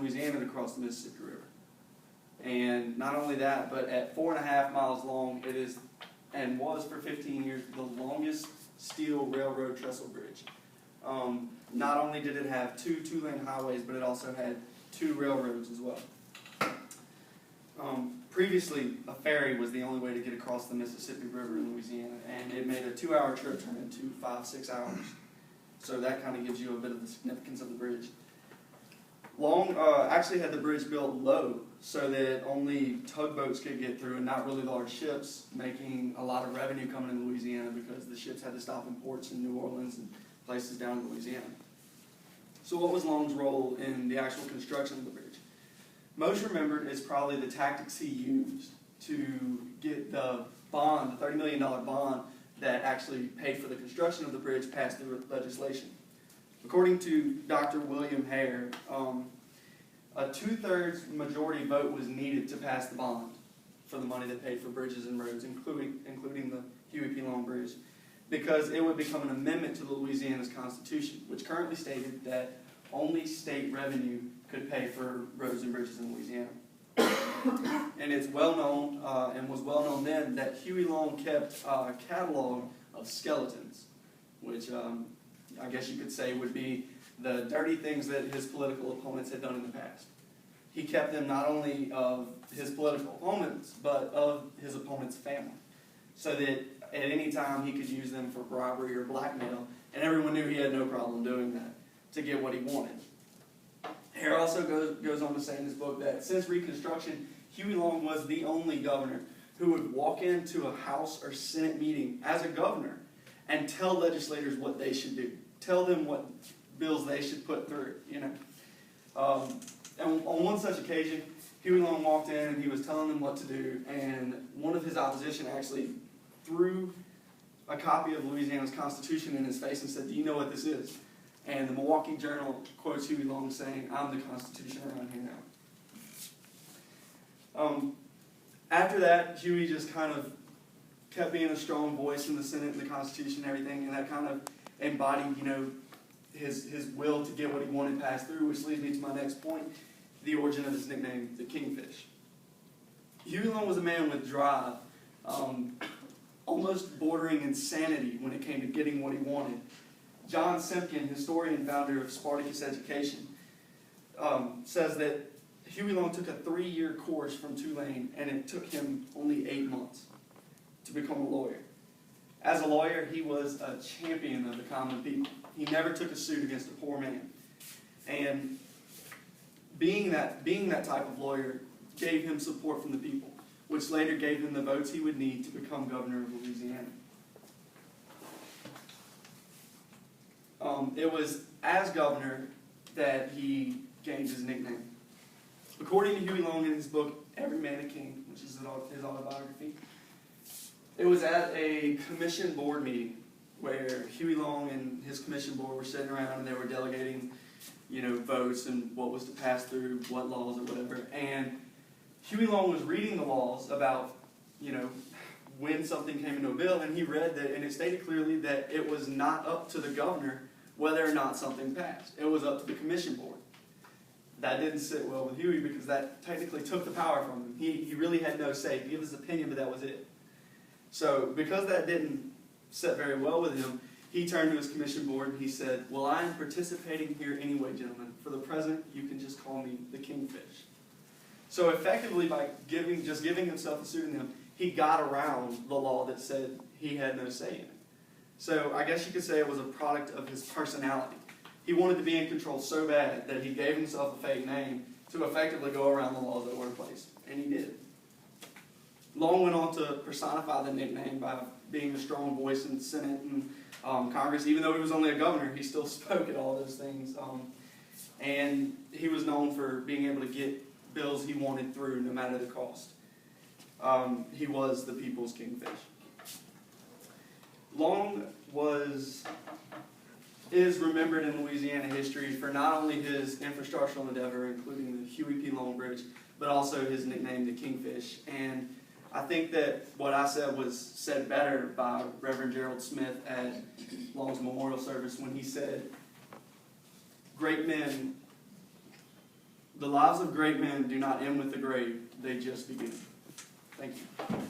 Louisiana to cross the Mississippi River. And not only that, but at 4.5 miles long, it is, and was for 15 years, the longest steel railroad trestle bridge. Not only did it have two two-lane highways, but it also had 2 railroads as well. Previously, a ferry was the only way to get across the Mississippi River in Louisiana, and it made a 2-hour trip turn into 5-6 hours. So that kind of gives you a bit of the significance of the bridge. Long actually had the bridge built low so that only tugboats could get through and not really large ships, making a lot of revenue coming into Louisiana because the ships had to stop in ports in New Orleans and places down in Louisiana. So what was Long's role in the actual construction of the bridge? Most remembered is probably the tactics he used to get the bond, the $30 million bond that actually paid for the construction of the bridge passed through legislation. According to Dr. William Hare, a 2/3 majority vote was needed to pass the bond for the money that paid for bridges and roads, including the Huey P. Long Bridge, because it would become an amendment to the Louisiana's Constitution, which currently stated that only state revenue could pay for roads and bridges in Louisiana. And it's well known, and was well known then, that Huey Long kept a catalog of skeletons, which I guess you could say would be the dirty things that his political opponents had done in the past. He kept them not only of his political opponents, but of his opponent's family, so that at any time he could use them for bribery or blackmail, and everyone knew he had no problem doing that to get what he wanted. Hare also goes on to say in his book that since Reconstruction, Huey Long was the only governor who would walk into a House or Senate meeting as a governor and tell legislators what they should do. Tell them what bills they should put through, you know. And on one such occasion, Huey Long walked in and he was telling them what to do, and one of his opposition actually threw a copy of Louisiana's Constitution in his face and said, "Do you know what this is?" And the Milwaukee Journal quotes Huey Long saying, "I'm the Constitution around here now." After that, Huey just kind of kept being a strong voice in the Senate and the Constitution and everything, and that kind of embodied, you know, his will to get what he wanted passed through, which leads me to my next point, the origin of his nickname, the Kingfish. Huey Long was a man with drive, almost bordering insanity when it came to getting what he wanted. John Simpkin, historian and founder of Spartacus Education, says that Huey Long took a 3-year course from Tulane, and it took him only 8 months to become a lawyer. As a lawyer, he was a champion of the common people. He never took a suit against a poor man. And being that type of lawyer gave him support from the people, which later gave him the votes he would need to become governor of Louisiana. It was as governor that he gained his nickname. According to Huey Long in his book, Every Man a King, which is his autobiography, it was at a commission board meeting where Huey Long and his commission board were sitting around and they were delegating, you know, votes and what was to pass through, what laws or whatever. And Huey Long was reading the laws about, you know, when something came into a bill, and he read that, and it stated clearly that it was not up to the governor whether or not something passed. It was up to the commission board. That didn't sit well with Huey because that technically took the power from him. He really had no say. He gave his opinion, but that was it. So because that didn't sit very well with him, he turned to his commission board and he said, "Well, I am participating here anyway, gentlemen. For the present, you can just call me the Kingfish." So effectively, by giving himself a pseudonym, he got around the law that said he had no say in it. So I guess you could say it was a product of his personality. He wanted to be in control so bad that he gave himself a fake name to effectively go around the laws that were in place, and he did. Long went on to personify the nickname by being a strong voice in the Senate and Congress. Even though he was only a governor, he still spoke at all those things. And he was known for being able to get bills he wanted through no matter the cost. He was the people's Kingfish. Long is remembered in Louisiana history for not only his infrastructural endeavor, including the Huey P. Long Bridge, but also his nickname, the Kingfish. And I think that what I said was said better by Reverend Gerald Smith at Long's memorial service when he said, "Great men, The lives of great men do not end with the grave, they just begin. Thank you.